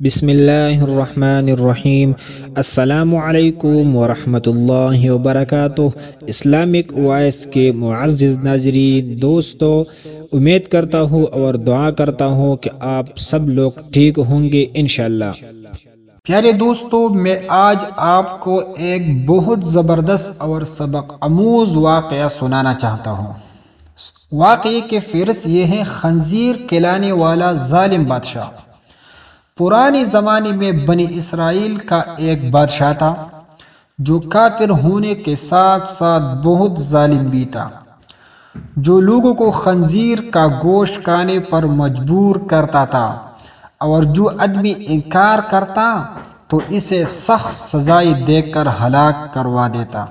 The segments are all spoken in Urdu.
بسم اللہ الرحمن الرحیم۔ السلام علیکم ورحمۃ اللہ وبرکاتہ۔ اسلامک وائس کے معزز ناظرین، دوستو، امید کرتا ہوں اور دعا کرتا ہوں کہ آپ سب لوگ ٹھیک ہوں گے انشاءاللہ۔ پیارے دوستو، میں آج آپ کو ایک بہت زبردست اور سبق آموز واقعہ سنانا چاہتا ہوں۔ واقعے کے فہرست یہ ہے: خنزیر کھلانے والا ظالم بادشاہ۔ پرانے زمانے میں بنی اسرائیل کا ایک بادشاہ تھا جو کافر ہونے کے ساتھ ساتھ بہت ظالم بھی تھا، جو لوگوں کو خنزیر کا گوشت کھانے پر مجبور کرتا تھا، اور جو آدمی انکار کرتا تو اسے سخت سزائیں دے کر ہلاک کروا دیتا۔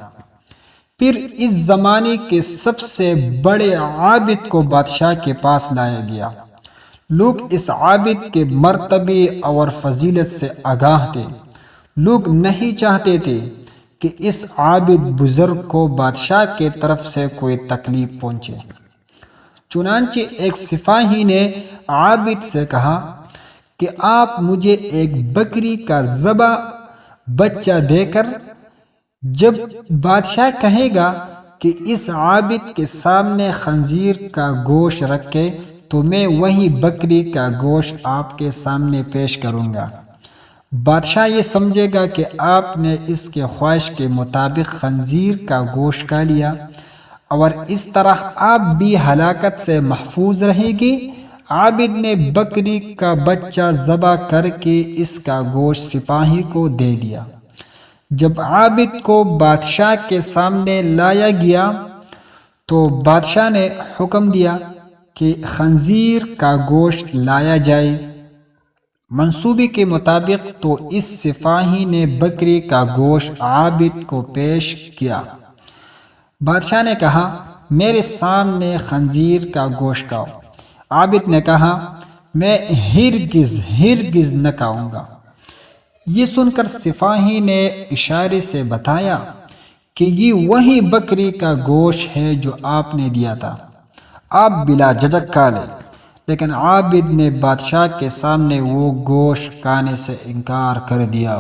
پھر اس زمانے کے سب سے بڑے عابد کو بادشاہ کے پاس لایا گیا۔ لوگ اس عابد کے مرتبے اور فضیلت سے آگاہ تھے۔ لوگ نہیں چاہتے تھے کہ اس عابد بزرگ کو بادشاہ کی طرف سے کوئی تکلیف پہنچے۔ چنانچہ ایک سپاہی نے عابد سے کہا کہ آپ مجھے ایک بکری کا ذبح بچہ دے کر، جب بادشاہ کہے گا کہ اس عابد کے سامنے خنزیر کا گوشت رکھے تو میں وہی بکری کا گوشت آپ کے سامنے پیش کروں گا۔ بادشاہ یہ سمجھے گا کہ آپ نے اس کے خواہش کے مطابق خنزیر کا گوشت کھا لیا، اور اس طرح آپ بھی ہلاکت سے محفوظ رہے گی۔ عابد نے بکری کا بچہ ذبح کر کے اس کا گوشت سپاہی کو دے دیا۔ جب عابد کو بادشاہ کے سامنے لایا گیا تو بادشاہ نے حکم دیا کہ خنزیر کا گوشت لایا جائے۔ منصوبے کے مطابق تو اس سپاہی نے بکری کا گوشت عابد کو پیش کیا۔ بادشاہ نے کہا، میرے سامنے خنزیر کا گوشت کھاؤ۔ عابد نے کہا، میں ہرگز نہ کھاؤں گا۔ یہ سن کر سپاہی نے اشارے سے بتایا کہ یہ وہی بکری کا گوشت ہے جو آپ نے دیا تھا، آپ بلا جھجک کھا لیں۔ لیکن عابد نے بادشاہ کے سامنے وہ گوشت کھانے سے انکار کر دیا۔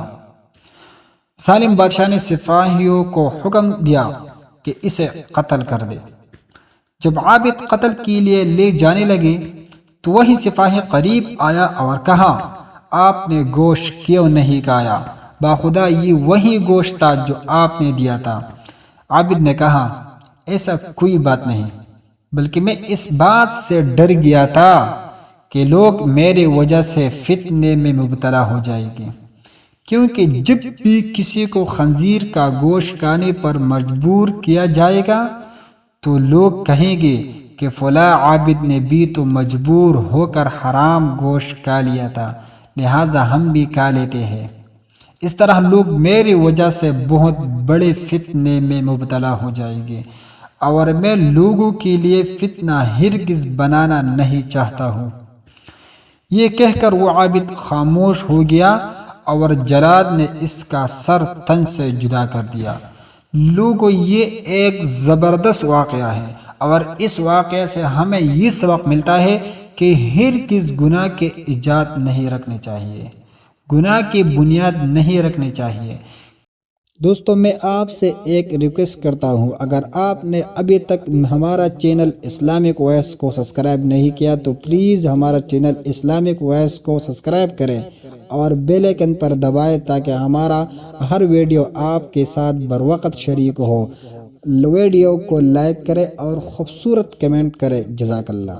ظالم بادشاہ نے سپاہیوں کو حکم دیا کہ اسے قتل کر دے۔ جب عابد قتل کے لیے لے جانے لگے تو وہی سپاہی قریب آیا اور کہا، آپ نے گوشت کیوں نہیں کھایا؟ باخدا یہ وہی گوشت تھا جو آپ نے دیا تھا۔ عابد نے کہا، ایسا کوئی بات نہیں، بلکہ میں اس بات سے ڈر گیا تھا کہ لوگ میرے وجہ سے فتنے میں مبتلا ہو جائیں گے، کیونکہ جب بھی کسی کو خنزیر کا گوشت کھانے پر مجبور کیا جائے گا تو لوگ کہیں گے کہ فلاں عابد نے بھی تو مجبور ہو کر حرام گوشت کھا لیا تھا، لہٰذا ہم بھی کھا لیتے ہیں۔ اس طرح لوگ میری وجہ سے بہت بڑے فتنے میں مبتلا ہو جائیں گے، اور میں لوگوں کے لیے فتنہ ہرگز بنانا نہیں چاہتا ہوں۔ یہ کہہ کر وہ عابد خاموش ہو گیا اور جلاد نے اس کا سر تن سے جدا کر دیا۔ لوگوں، یہ ایک زبردست واقعہ ہے، اور اس واقعے سے ہمیں یہ سبق ملتا ہے کہ ہرگز گناہ کے ایجاد نہیں رکھنے چاہیے، گناہ کی بنیاد نہیں رکھنی چاہیے۔ دوستو، میں آپ سے ایک ریکویسٹ کرتا ہوں، اگر آپ نے ابھی تک ہمارا چینل اسلامک وائس کو سبسکرائب نہیں کیا تو پلیز ہمارا چینل اسلامک وائس کو سبسکرائب کریں اور بیل آئیکن پر دبائیں تاکہ ہمارا ہر ویڈیو آپ کے ساتھ بروقت شریک ہو۔ ویڈیو کو لائک کریں اور خوبصورت کمنٹ کریں۔ جزاک اللہ۔